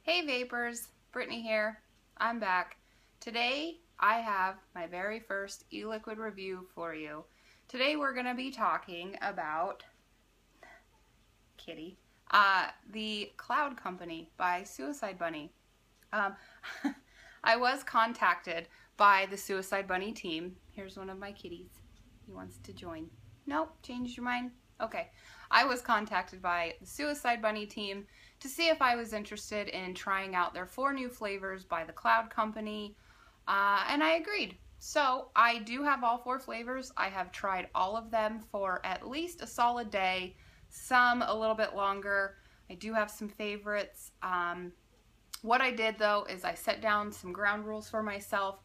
Hey Vapers, Brittany here. I'm back. Today I have my very first e-liquid review for you. Today we're going to be talking about Kitty, the Cloud Company by Suicide Bunny. I was contacted by the Suicide Bunny team. Here's one of my kitties. He wants to join. Nope, changed your mind? Okay. I was contacted by the Suicide Bunny team to see if I was interested in trying out their 4 new flavors by the Cloud Company, and I agreed. So I do have all 4 flavors. I have tried all of them for at least a solid day, some a little bit longer. I do have some favorites. What I did though is I set down some ground rules for myself,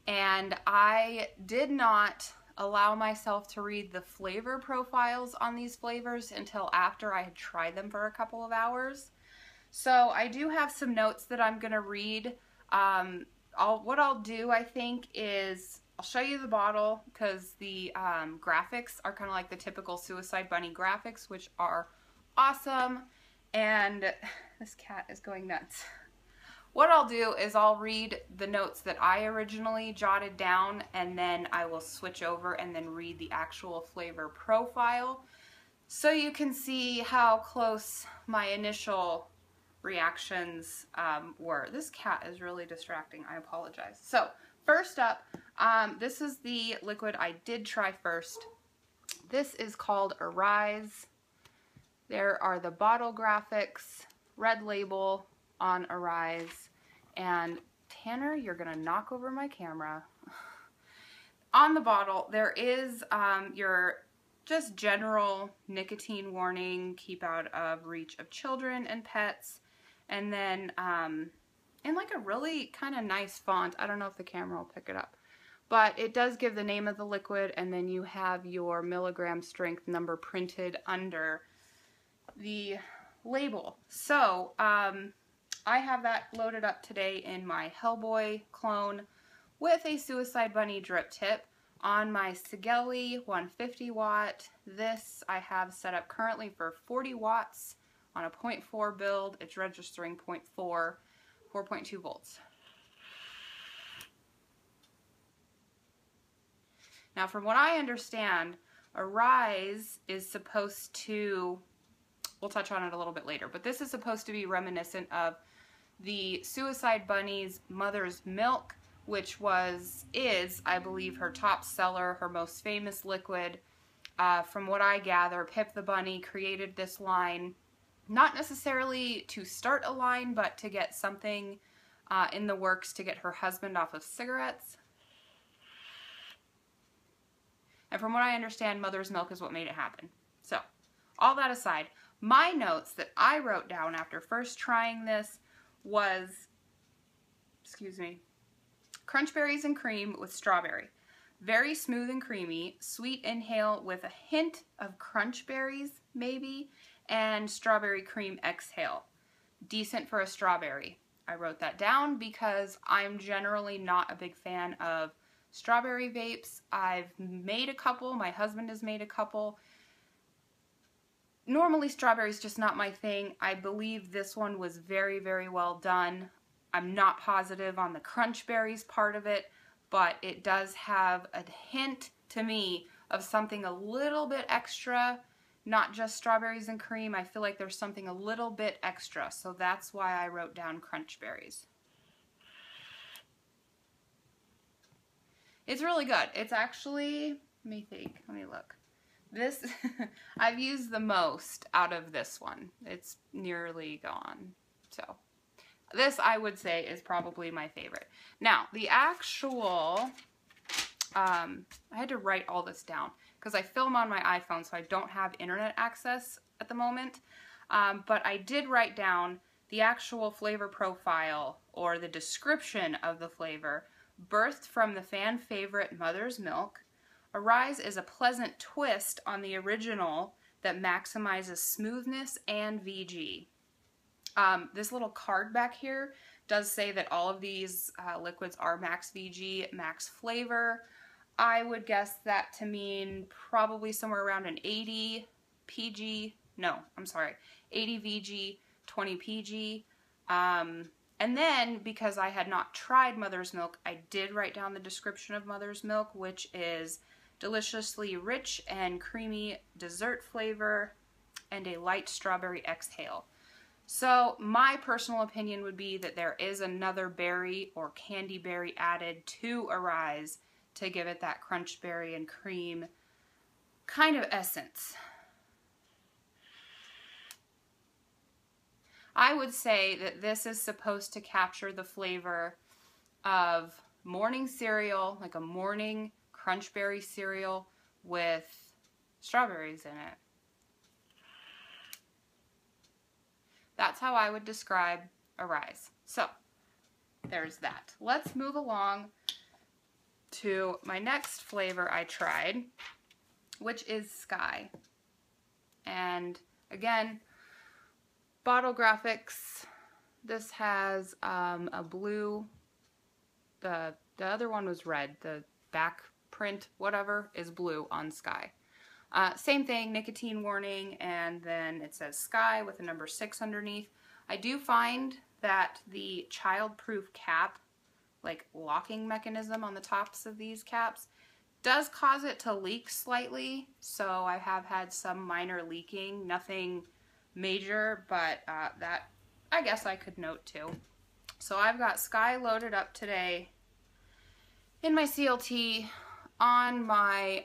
and I did not allow myself to read the flavor profiles on these flavors until after I had tried them for a couple of hours. So I do have some notes that I'm going to read. What I'll do, I think, is I'll show you the bottle because the graphics are kind of like the typical Suicide Bunny graphics, which are awesome. And this cat is going nuts. What I'll do is I'll read the notes that I originally jotted down, and then I will switch over and then read the actual flavor profile so you can see how close my initial reactions were. This cat is really distracting. I apologize. So first up, this is the liquid I did try first. This is called Arise. There are the bottle graphics, red label on Arise, and Tanner, you're gonna knock over my camera. On the bottle there is your just general nicotine warning, keep out of reach of children and pets, and then in like a really kind of nice font. I don't know if the camera will pick it up, but it does give the name of the liquid, and then you have your milligram strength number printed under the label. So I have that loaded up today in my Hellboy clone with a Suicide Bunny drip tip on my Sigeli 150 watt. This I have set up currently for 40 watts on a 0.4 build. It's registering 0.4, 4.2 volts. Now, from what I understand, Arise is supposed to, we'll touch on it a little bit later, but this is supposed to be reminiscent of the Suicide Bunny's Mother's Milk, which is, I believe, her top seller, her most famous liquid. From what I gather, Pip the Bunny created this line, not necessarily to start a line, but to get something in the works to get her husband off of cigarettes. And from what I understand, Mother's Milk is what made it happen. So, all that aside, my notes that I wrote down after first trying this was, crunch berries and cream with strawberry. Very smooth and creamy, sweet inhale with a hint of crunch berries, maybe, and strawberry cream exhale. Decent for a strawberry. I wrote that down because I'm generally not a big fan of strawberry vapes. I've made a couple, my husband has made a couple. Normally strawberry's just not my thing. I believe this one was very, very well done. I'm not positive on the crunch berries part of it, but it does have a hint to me of something a little bit extra, not just strawberries and cream. I feel like there's something a little bit extra, so that's why I wrote down crunch berries. It's really good. It's actually, let me look. This, I've used the most out of this one. It's nearly gone. So, this I would say is probably my favorite. Now, the actual, I had to write all this down because I film on my iPhone, so I don't have internet access at the moment. But I did write down the actual flavor profile, or the description of the flavor. Birthed from the fan favorite Mother's Milk, Arise is a pleasant twist on the original that maximizes smoothness and VG. This little card back here does say that all of these liquids are max VG, max flavor. I would guess that to mean probably somewhere around an 80 PG, no, I'm sorry, 80 VG, 20 PG. And then, because I had not tried Mother's Milk, I did write down the description of Mother's Milk, which is deliciously rich and creamy dessert flavor and a light strawberry exhale. So my personal opinion would be that there is another berry or candy berry added to Arise to give it that crunch berry and cream kind of essence. I would say that this is supposed to capture the flavor of morning cereal, like a morning crunch berry cereal with strawberries in it. That's how I would describe Arise. So, there's that. Let's move along to my next flavor I tried, which is Sky. And again, bottle graphics. This has a blue, the other one was red, the back print, whatever, is blue on Sky. Same thing, nicotine warning, and then it says Sky with a number 6 underneath. I do find that the child-proof cap, like locking mechanism on the tops of these caps, does cause it to leak slightly, so I have had some minor leaking, nothing major, but that I guess I could note too. So I've got Sky loaded up today in my CLT on my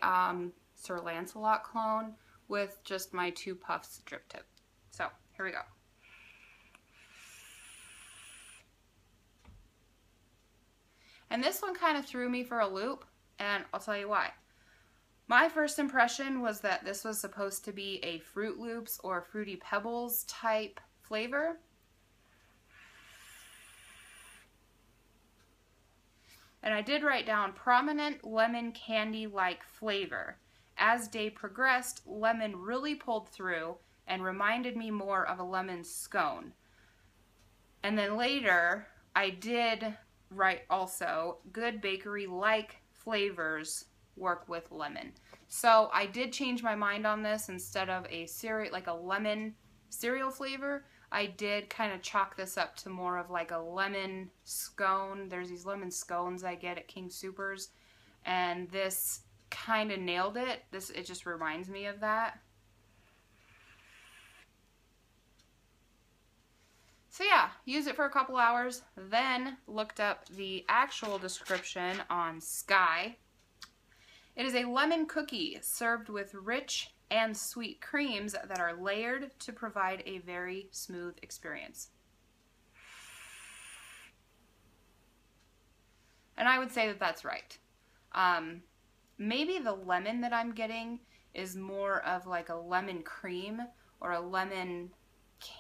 Sir Lancelot clone with just my 2 puffs drip tip. So here we go. And this one kind of threw me for a loop, and I'll tell you why. My first impression was that this was supposed to be a Fruit Loops or Fruity Pebbles type flavor. And I did write down prominent lemon candy-like flavor. As day progressed, lemon really pulled through and reminded me more of a lemon scone. And then later, I did write also, good bakery-like flavors work with lemon. So I did change my mind on this. Instead of a cereal, like a lemon cereal flavor, I did kind of chalk this up to more of like a lemon scone. There's these lemon scones I get at King Soopers, and this kind of nailed it. It just reminds me of that. So yeah, use it for a couple hours, then looked up the actual description on Sky. It is a lemon cookie served with rich and sweet creams that are layered to provide a very smooth experience. And I would say that that's right. Maybe the lemon that I'm getting is more of like a lemon cream or a lemon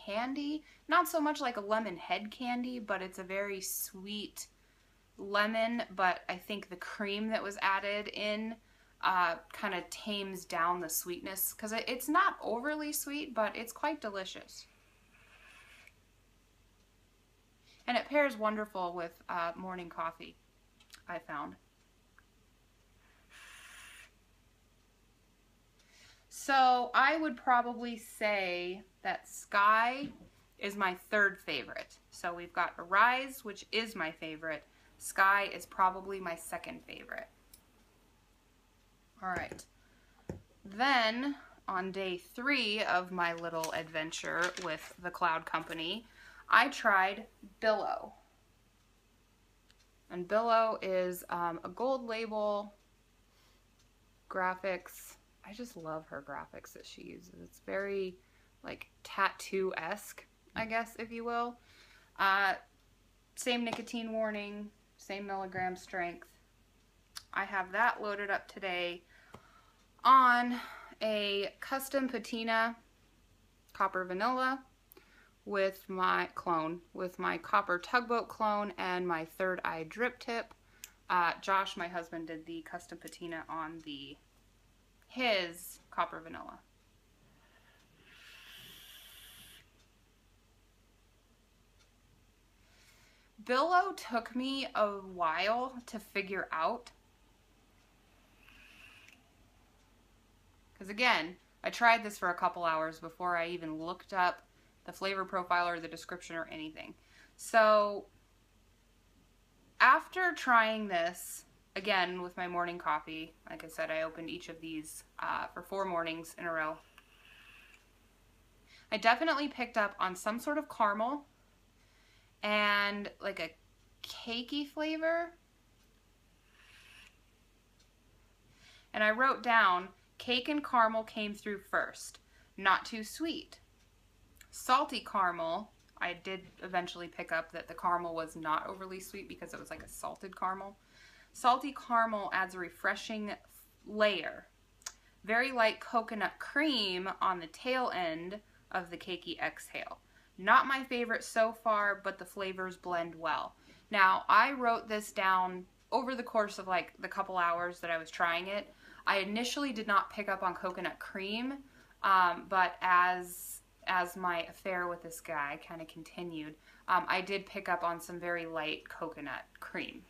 candy. Not so much like a lemon head candy, but it's a very sweet lemon, but I think the cream that was added in kind of tames down the sweetness, because it's not overly sweet, but it's quite delicious. And it pairs wonderful with morning coffee, I found. So I would probably say that Sky is my 3rd favorite. So we've got Arise, which is my favorite. Sky is probably my 2nd favorite. All right. Then on day 3 of my little adventure with the Cloud Company, I tried Billow. And Billow is a gold label graphics. I just love her graphics that she uses. It's very like tattoo-esque, I guess, if you will. Same nicotine warning, same milligram strength. I have that loaded up today on a custom patina copper vanilla with my clone, with my copper tugboat clone and my Third Eye drip tip. Josh, my husband, did the custom patina on his copper vanilla. Billow took me a while to figure out. Because again, I tried this for a couple hours before I even looked up the flavor profile or the description or anything. So after trying this, again with my morning coffee, like I said, I opened each of these for 4 mornings in a row. I definitely picked up on some sort of caramel and like a cakey flavor. And I wrote down cake and caramel came through first. Not too sweet. Salty caramel, I did eventually pick up that the caramel was not overly sweet because it was like a salted caramel. Salty caramel adds a refreshing layer. Very light coconut cream on the tail end of the cakey exhale. Not my favorite so far, but the flavors blend well. Now, I wrote this down over the course of like the couple hours that I was trying it. I initially did not pick up on coconut cream, but as my affair with this guy kind of continued, I did pick up on some very light coconut cream.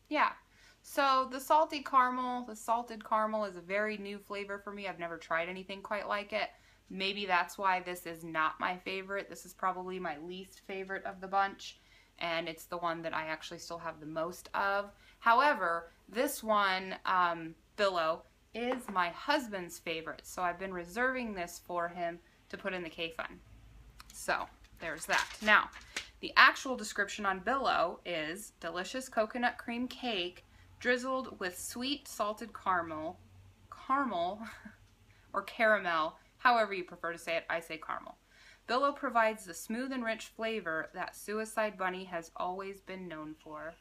Yeah, so the salted caramel is a very new flavor for me. I've never tried anything quite like it. Maybe that's why this is not my favorite. This is probably my least favorite of the bunch, and it's the one that I actually still have the most of. However, this one, Billow, is my husband's favorite, so I've been reserving this for him to put in the K-Fun. So, there's that. Now, the actual description on Billow is delicious coconut cream cake drizzled with sweet salted caramel, or caramel, however you prefer to say it. I say caramel. Billow provides the smooth and rich flavor that Suicide Bunny has always been known for.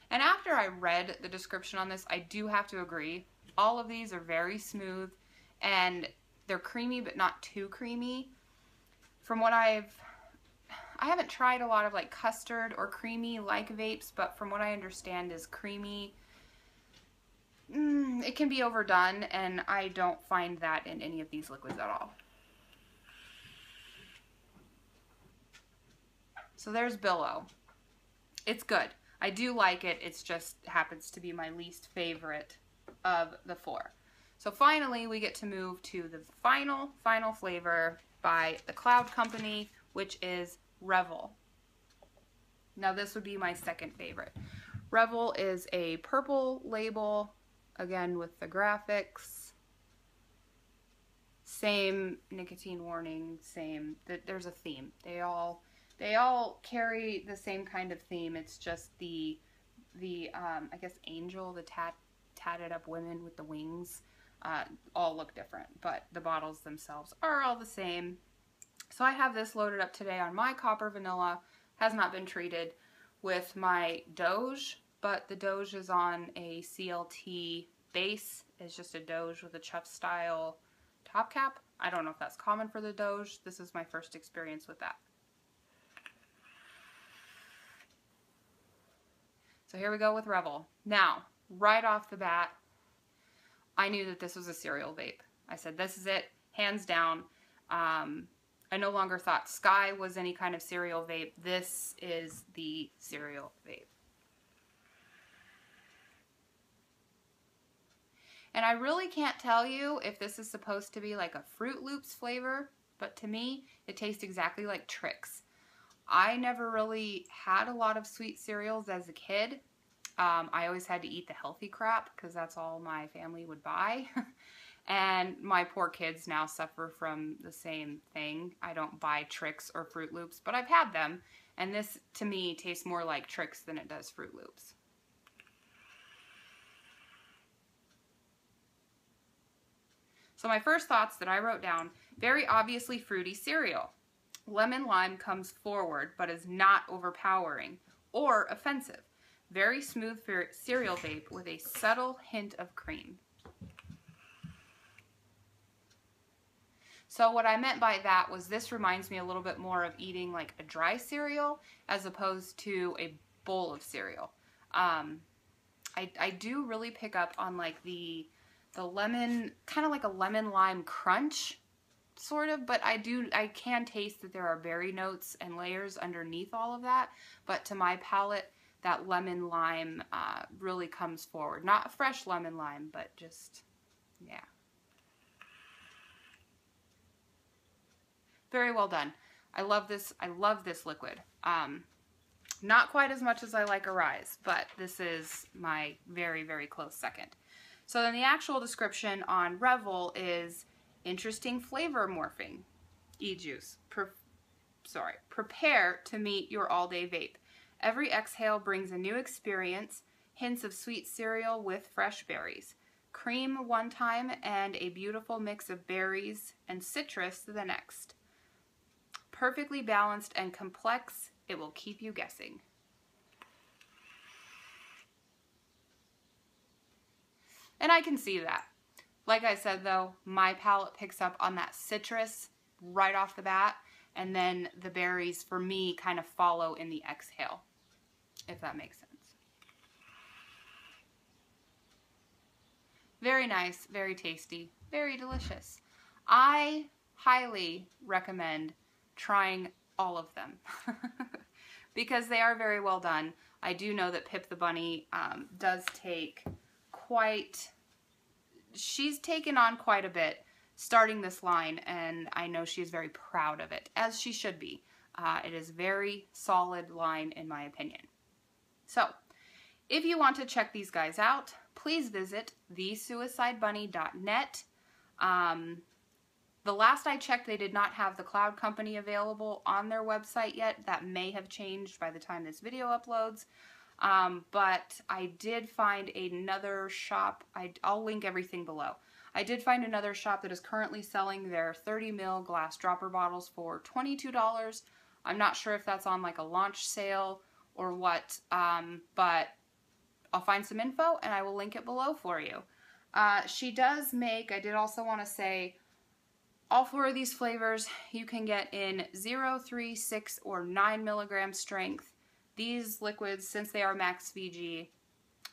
And after I read the description on this, I do have to agree. All of these are very smooth and they're creamy but not too creamy. From what I haven't tried a lot of like custard or creamy like vapes, but from what I understand is creamy, it can be overdone, and I don't find that in any of these liquids at all. So there's Billow. It's good. I do like it. It just happens to be my least favorite of the 4. So finally, we get to move to the final flavor by the Cloud Company, which is Revel. Now this would be my second favorite. Revel is a purple label, again with the graphics. Same nicotine warning, same, there's a theme. They all carry the same kind of theme. It's just the I guess angel, the tatted up women with the wings, all look different, but the bottles themselves are all the same. So I have this loaded up today on my copper vanilla. Has not been treated with my Doge, but the Doge is on a CLT base. It's just a Doge with a chuff style top cap. I don't know if that's common for the Doge. This is my first experience with that. So here we go with Revel. Now, right off the bat, I knew that this was a cereal vape. I said, this is it, hands down. I no longer thought Sky was any kind of cereal vape. This is the cereal vape. And I really can't tell you if this is supposed to be like a Fruit Loops flavor, but to me, it tastes exactly like Trix. I never really had a lot of sweet cereals as a kid. I always had to eat the healthy crap because that's all my family would buy. And my poor kids now suffer from the same thing. I don't buy Trix or Fruit Loops, but I've had them. And this, to me, tastes more like Trix than it does Fruit Loops. So my first thoughts that I wrote down, very obviously fruity cereal. Lemon lime comes forward, but is not overpowering or offensive. Very smooth cereal vape with a subtle hint of cream. So what I meant by that was this reminds me a little bit more of eating like a dry cereal as opposed to a bowl of cereal. I do really pick up on like the lemon, kind of like a lemon lime crunch sort of, but I can taste that there are berry notes and layers underneath all of that, but to my palate that lemon lime really comes forward. Not a fresh lemon lime, but just, yeah. Very well done. I love this liquid. Not quite as much as I like Arise, but this is my very, very close second. So then the actual description on Revel is interesting flavor morphing. E-juice. Prepare to meet your all-day vape. Every exhale brings a new experience, hints of sweet cereal with fresh berries. Cream one time and a beautiful mix of berries and citrus the next. Perfectly balanced and complex, it will keep you guessing. And I can see that. Like I said though, my palate picks up on that citrus right off the bat, and then the berries for me kind of follow in the exhale, if that makes sense. Very nice, very tasty, very delicious. I highly recommend trying all of them because they are very well done. I do know that Pip the Bunny does take she's taken on quite a bit starting this line, and I know she's very proud of it, as she should be. It is a very solid line in my opinion. So, if you want to check these guys out, please visit thesuicidebunny.net. The last I checked, they did not have the Cloud Company available on their website yet. That may have changed by the time this video uploads. But I did find another shop. I'll link everything below. I did find another shop that is currently selling their 30 ml glass dropper bottles for $22. I'm not sure if that's on like a launch sale or what, but I'll find some info and I will link it below for you. She does make, I did also want to say, all 4 of these flavors you can get in 0, 3, 6, or 9 milligram strength. These liquids, since they are max VG,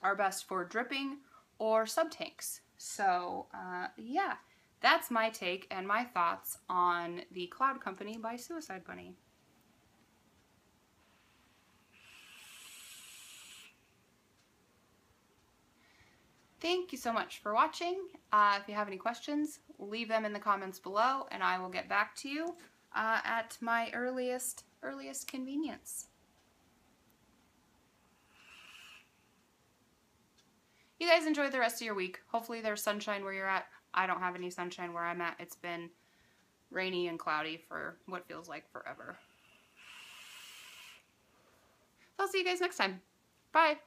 are best for dripping or sub-tanks. So, yeah, that's my take and my thoughts on the Cloud Company by Suicide Bunny. Thank you so much for watching. If you have any questions, leave them in the comments below, and I will get back to you at my earliest convenience. You guys enjoy the rest of your week. Hopefully there's sunshine where you're at. I don't have any sunshine where I'm at. It's been rainy and cloudy for what feels like forever. I'll see you guys next time. Bye.